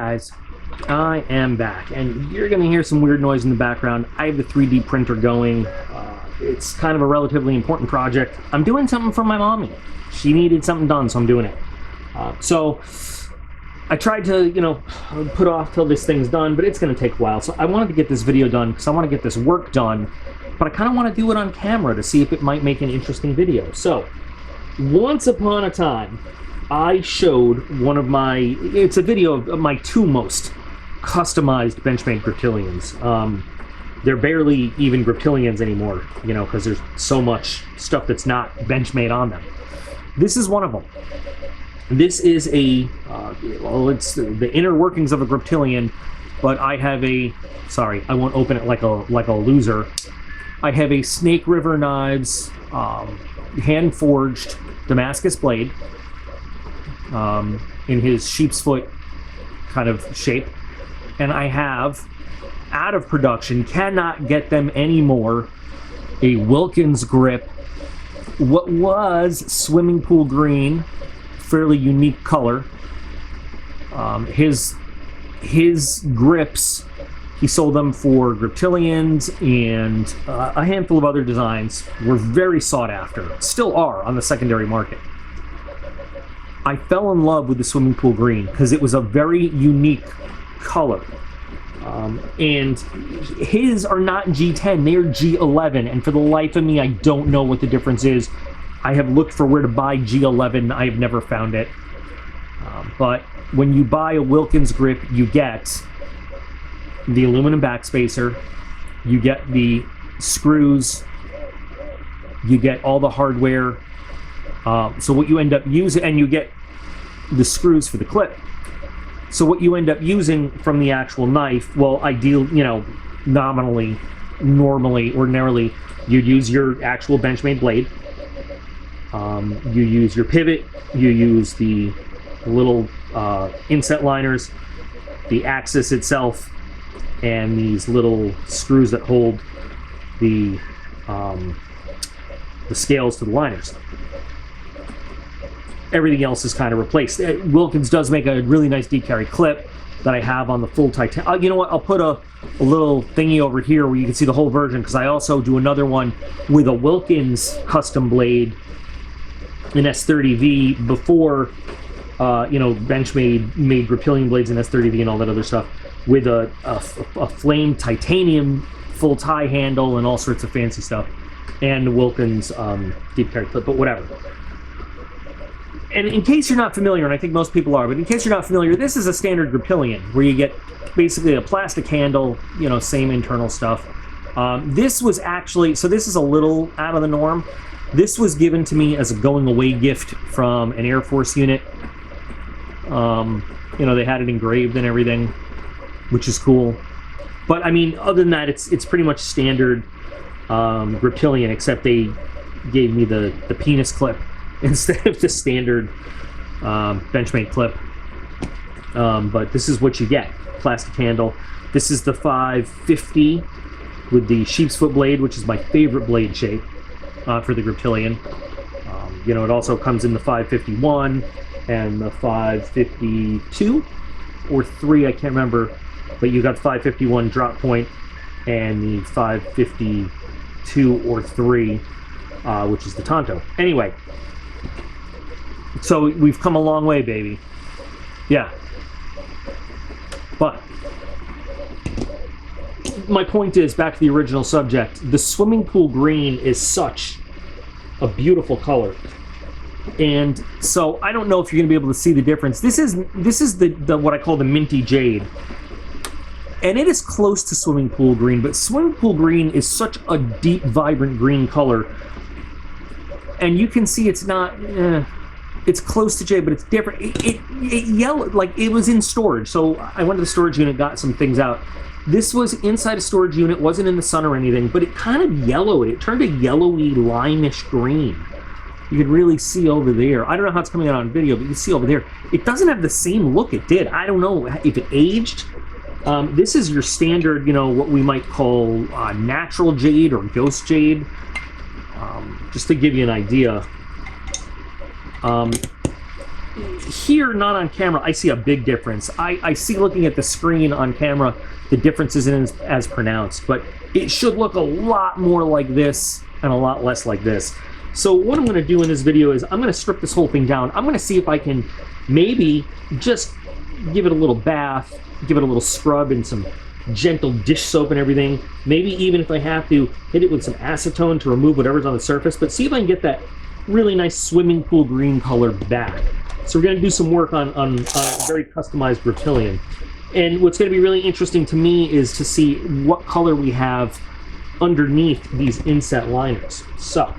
Guys, I am back, and you're going to hear some weird noise in the background. I have the 3D printer going. It's kind of a relatively important project. I'm doing something for my mommy. She needed something done, so I'm doing it. So I tried to, put off till this thing's done, but it's going to take a while. So I wanted to get this video done because I want to get this work done, but I kind of want to do it on camera to see if it might make an interesting video. So once upon a time, I showed one of my, it's a video of my two most customized Benchmade Griptilians. They're barely even Griptilians anymore, because there's so much stuff that's not Benchmade on them. This is one of them. This is a, it's the inner workings of a Griptilian, but I have a, sorry, I won't open it like a loser. I have a Snake River Knives hand-forged Damascus blade. In his sheep's foot kind of shape, and I have, out of production, cannot get them anymore, a Wilkins grip, what was swimming pool green, fairly unique color. His grips, he sold them for Griptilians and a handful of other designs, were very sought after, still are on the secondary market. I fell in love with the swimming pool green because it was a very unique color. And his are not G10, they're G11, and for the life of me, I don't know what the difference is. I have looked for where to buy G11, I have never found it. But when you buy a Wilkins grip, you get the aluminum backspacer, you get the screws, you get all the hardware. So what you end up using, and you get the screws for the clip. So what you end up using from the actual knife, well, ordinarily, you'd use your actual Benchmade blade. You use your pivot, you use the little inset liners, the axis itself, and these little screws that hold the scales to the liners. Everything else is kind of replaced. Wilkins does make a really nice deep carry clip that I have on the full Titan. You know what? I'll put a little thingy over here where you can see the whole version, because I also do another one with a Wilkins custom blade, an S30V, before Benchmade made Griptilian blades in S30V and all that other stuff, with a flame titanium full tie handle and all sorts of fancy stuff, and Wilkins deep carry clip, but whatever. And in case you're not familiar, and I think most people are, but in case you're not familiar, this is a standard Griptilian, where you get basically a plastic handle, same internal stuff. This was actually, so this is a little out of the norm. This was given to me as a going away gift from an Air Force unit. They had it engraved and everything, which is cool. But I mean, other than that, it's pretty much standard Griptilian, except they gave me the penis clip instead of the standard Benchmade clip. But this is what you get. Plastic handle. This is the 550 with the sheep's foot blade, which is my favorite blade shape for the Griptilian. It also comes in the 551 and the 552 or 3, I can't remember. But you got 551 drop point and the 552 or 3, which is the Tonto. Anyway. So we've come a long way, baby. Yeah. But my point is, back to the original subject, the swimming pool green is such a beautiful color. And so I don't know if you're going to be able to see the difference. This is the what I call the minty jade. And it is close to swimming pool green, but swimming pool green is such a deep, vibrant green color. And you can see it's not... it's close to jade, but it's different. It yellowed, like it was in storage. So I went to the storage unit, got some things out. This was inside a storage unit, wasn't in the sun or anything, but it kind of yellowed. It turned a yellowy, limeish green. You could really see over there. I don't know how it's coming out on video, but you can see over there. It doesn't have the same look it did. I don't know if it aged. This is your standard, what we might call natural jade or ghost jade. Just to give you an idea. here, not on camera, I see a big difference. I see looking at the screen on camera, the difference isn't as pronounced, but it should look a lot more like this and a lot less like this. So what I'm gonna do in this video is I'm gonna strip this whole thing down. I'm gonna see if I can maybe just give it a little bath, give it a little scrub and some gentle dish soap and everything. Maybe even if I have to hit it with some acetone to remove whatever's on the surface, but see if I can get that really nice swimming pool green color back. So we're going to do some work on very customized Griptilian. And what's going to be really interesting to me is to see what color we have underneath these inset liners. So,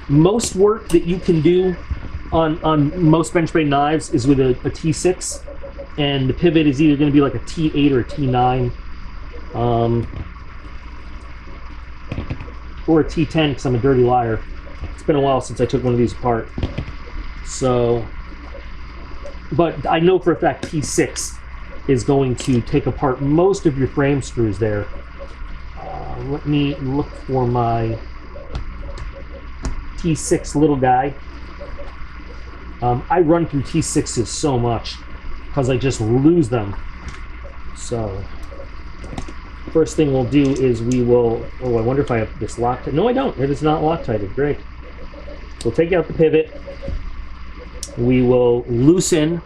most work that you can do on most Benchmade knives is with a T6, and the pivot is either going to be like a T8 or a T9, or a T10 because I'm a dirty liar. It's been a while since I took one of these apart. So, but I know for a fact T6 is going to take apart most of your frame screws there. Let me look for my T6 little guy. I run through T6s so much because I just lose them. So, first thing we'll do is we will, oh, I wonder if I have this Loctite. No, I don't. It is not Loctited. Great. We'll take out the pivot. We will loosen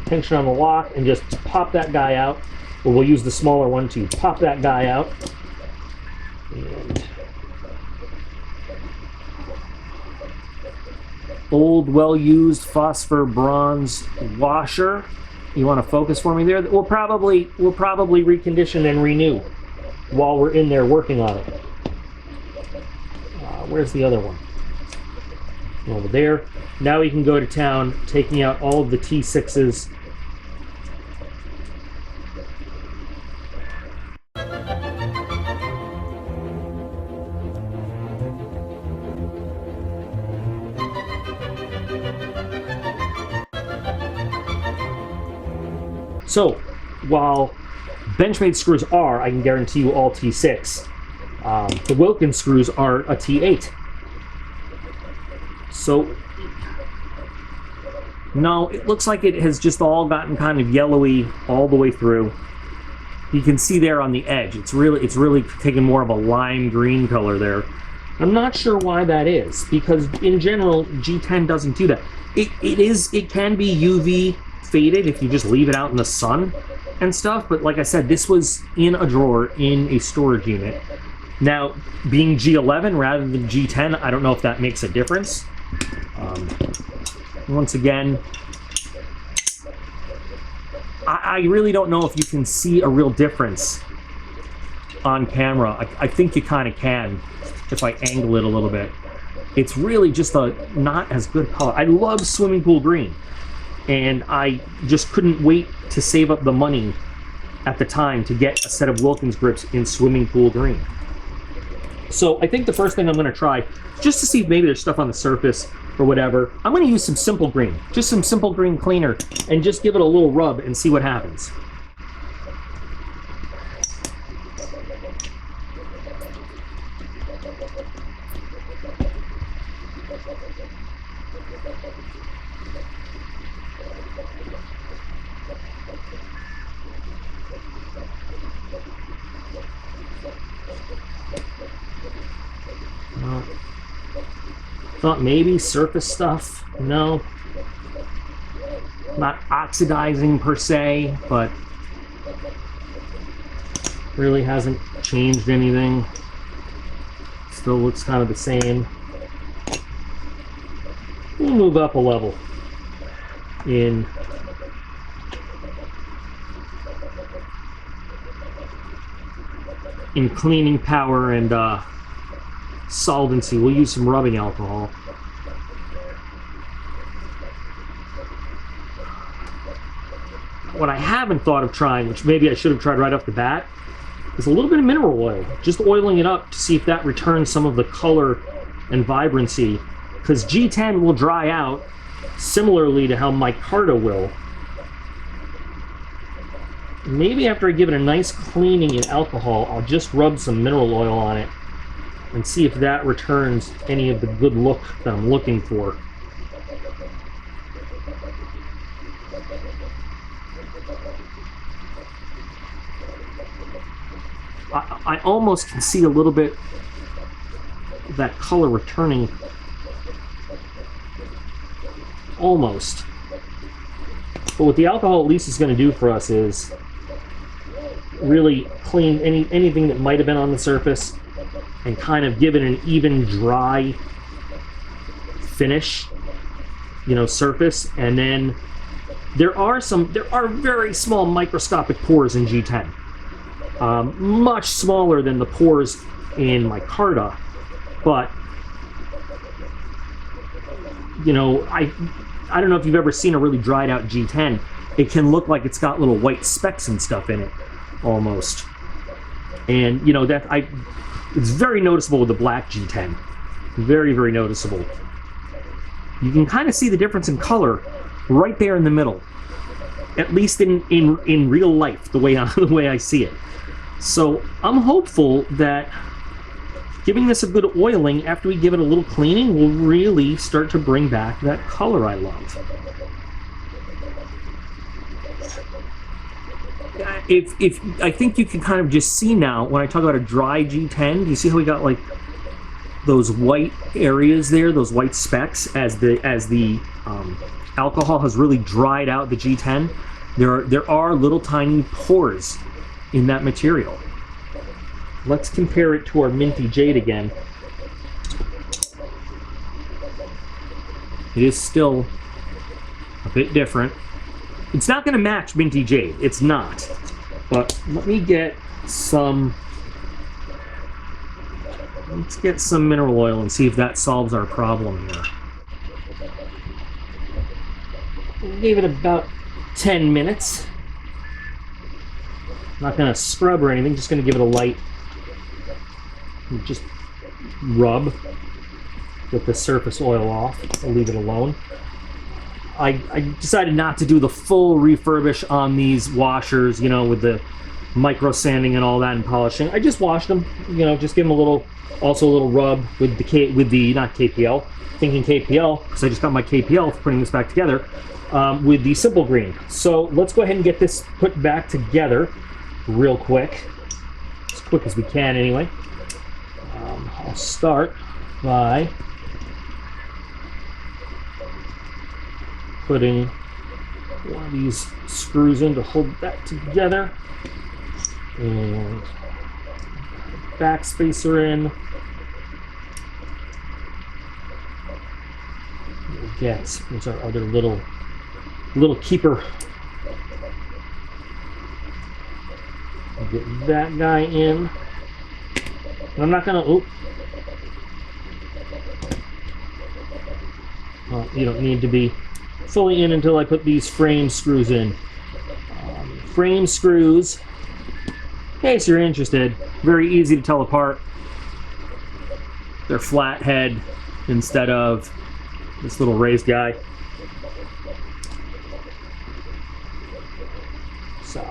tension on the lock and just pop that guy out. Or we'll use the smaller one to pop that guy out. And old, well-used phosphor bronze washer. You want to focus for me there? We'll probably recondition and renew while we're in there working on it. Where's the other one? Over there. Now we can go to town, taking out all of the T6s. So, while Benchmade screws are, I can guarantee you, all T6, the Wilkins screws are a T8. So, no, it looks like it has just all gotten kind of yellowy all the way through. You can see there on the edge, it's really taking more of a lime green color there. I'm not sure why that is, because in general, G10 doesn't do that. It can be UV faded if you just leave it out in the sun and stuff, but like I said, this was in a drawer in a storage unit. Now, being G11 rather than G10, I don't know if that makes a difference. Once again, I really don't know if you can see a real difference on camera. I think you kind of can if I angle it a little bit. It's really just a not as good color. I love swimming pool green, and I just couldn't wait to save up the money at the time to get a set of Wilkins grips in swimming pool green. So I think the first thing I'm going to try, just to see if maybe there's stuff on the surface or whatever, I'm going to use some simple green, just some simple green cleaner, and just give it a little rub and see what happens. Thought maybe surface stuff. No. Not oxidizing per se, but really hasn't changed anything. Still looks kind of the same. We'll move up a level in cleaning power and solvency. We'll use some rubbing alcohol. What I haven't thought of trying, which maybe I should have tried right off the bat, is a little bit of mineral oil. Just oiling it up to see if that returns some of the color and vibrancy, because G10 will dry out similarly to how micarta will. Maybe after I give it a nice cleaning in alcohol, I'll just rub some mineral oil on it and see if that returns any of the good look that I'm looking for. I almost can see a little bit of that color returning. Almost. But what the alcohol at least is going to do for us is really clean anything that might have been on the surface and kind of give it an even dry finish, you know, surface. And then there are very small microscopic pores in G10, much smaller than the pores in my Carta, but you know, I don't know if you've ever seen a really dried out G10. It can look like it's got little white specks and stuff in it, almost. And you know it's very noticeable with the black G10. Very, very noticeable. You can kind of see the difference in color right there in the middle, at least in real life, the way I see it. So I'm hopeful that giving this a good oiling after we give it a little cleaning will really start to bring back that color I love. If I think you can kind of just see now when I talk about a dry G10, do you see how we got like those white areas there, those white specks, as the alcohol has really dried out the G10? There are little tiny pores in that material. Let's compare it to our Minty Jade again. It is still a bit different. It's not going to match Minty Jade. It's not. But let me get some... Let's get some mineral oil and see if that solves our problem here. We gave it about 10 minutes. Not going to scrub or anything, just going to give it a light, just rub, get the surface oil off. I'll leave it alone. I decided not to do the full refurbish on these washers, you know, with the micro sanding and all that and polishing. I just washed them, you know, just give them a little rub with the not KPL, thinking KPL, because I just got my KPL for putting this back together, with the Simple Green. So let's go ahead and get this put back together real quick, as quick as we can anyway. I'll start by putting one of these screws in to hold that together, and back spacer in. There's our other little keeper. I'll get that guy in. And I'm not gonna. You don't need to be fully in until I put these frame screws in. Frame screws, in case you're interested, very easy to tell apart. They're flat head instead of this little raised guy. So.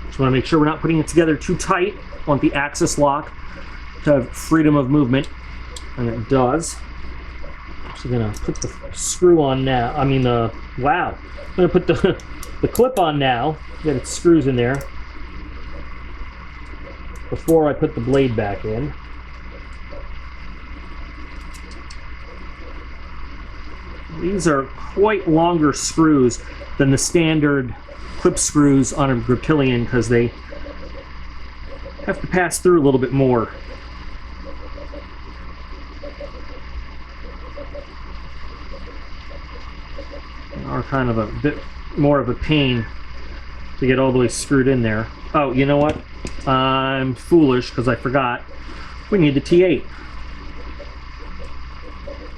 Just want to make sure we're not putting it together too tight. Want the axis lock to have freedom of movement, and it does. So I'm gonna put the screw on now. I mean wow. I'm gonna put the clip on now. Get its screws in there before I put the blade back in. These are quite longer screws than the standard clip screws on a Griptilian because they have to pass through a little bit more. They are kind of a bit more of a pain to get all the way screwed in there. Oh, you know what? I'm foolish because I forgot. We need the T8.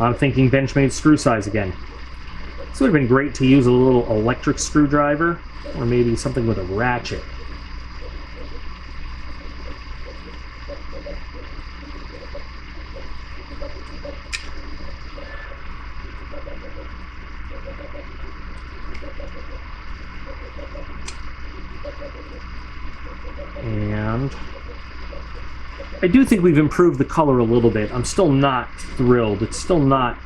I'm thinking Benchmade screw size again. This would have been great to use a little electric screwdriver, or maybe something with a ratchet. And I do think we've improved the color a little bit. I'm still not thrilled. It's still not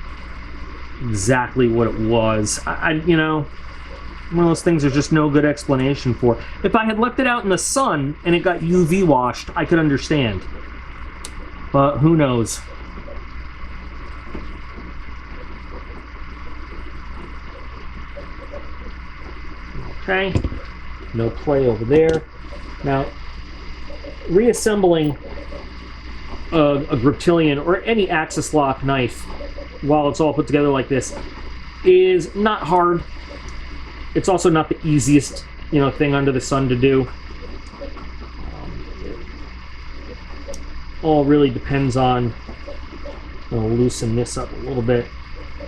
exactly what it was. You know, one of those things there's just no good explanation for. If I had left it out in the sun and it got UV washed, I could understand. But who knows? Okay, no play over there. Now, reassembling a Griptilian or any axis lock knife while it's all put together like this is not hard. It's also not the easiest, you know, thing under the sun to do. All really depends on, I'm going to loosen this up a little bit.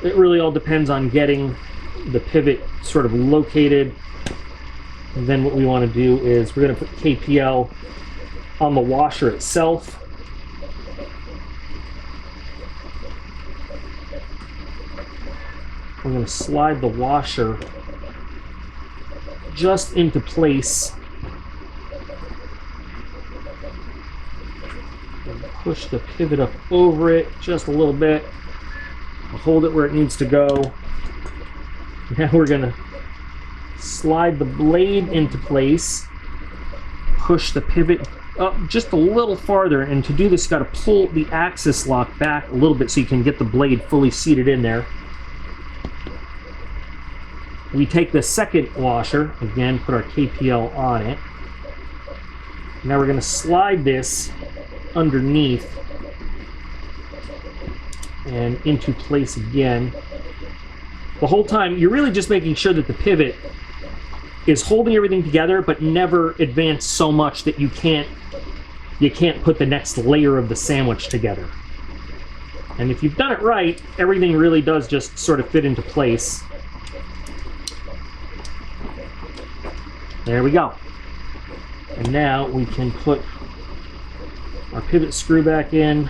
It really all depends on getting the pivot sort of located. And then what we want to do is we're going to put KPL on the washer itself. We're going to slide the washer just into place. And push the pivot up over it just a little bit. Hold it where it needs to go. Now we're going to slide the blade into place. Push the pivot up just a little farther, and to do this, you've got to pull the axis lock back a little bit so you can get the blade fully seated in there. We take the second washer, again, put our KPL on it. Now we're going to slide this underneath and into place again. The whole time, you're really just making sure that the pivot is holding everything together, but never advance so much that you can't put the next layer of the sandwich together. And if you've done it right, everything really does just sort of fit into place. There we go. And now we can put our pivot screw back in.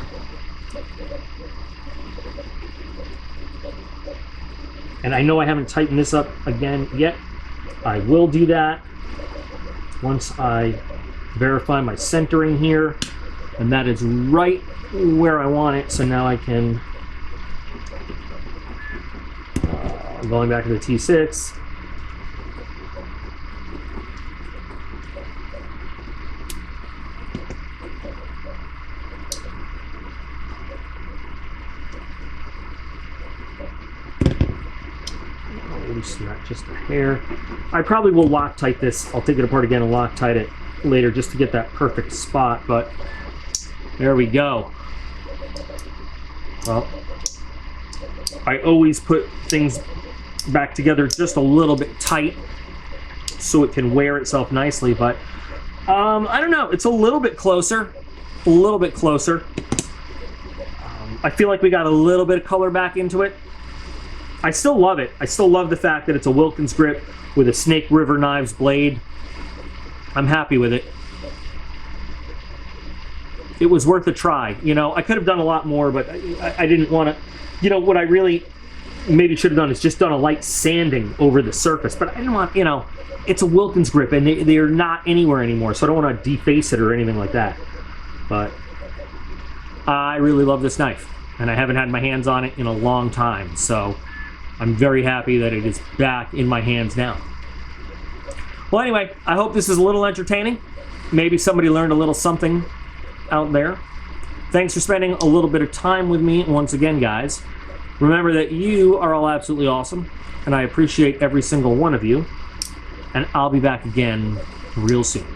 And I know I haven't tightened this up again yet. I will do that once I verify my centering here. And that is right where I want it. So now I can, going back to the T6. Loosen that just a hair. I probably will Loctite this. I'll take it apart again and Loctite it later just to get that perfect spot, but there we go. Well, I always put things back together just a little bit tight so it can wear itself nicely, but I don't know. It's a little bit closer. A little bit closer. I feel like we got a little bit of color back into it. I still love it. I still love the fact that it's a Wilkins grip with a Snake River Knives blade. I'm happy with it. It was worth a try. You know, I could have done a lot more, but I didn't want to. You know, what I really maybe should have done is just done a light sanding over the surface. But I didn't want, you know, it's a Wilkins grip and they're not anywhere anymore, so I don't want to deface it or anything like that. But I really love this knife, and I haven't had my hands on it in a long time, so I'm very happy that it is back in my hands now. Well, anyway, I hope this is a little entertaining. Maybe somebody learned a little something out there. Thanks for spending a little bit of time with me once again, guys. Remember that you are all absolutely awesome, and I appreciate every single one of you. And I'll be back again real soon.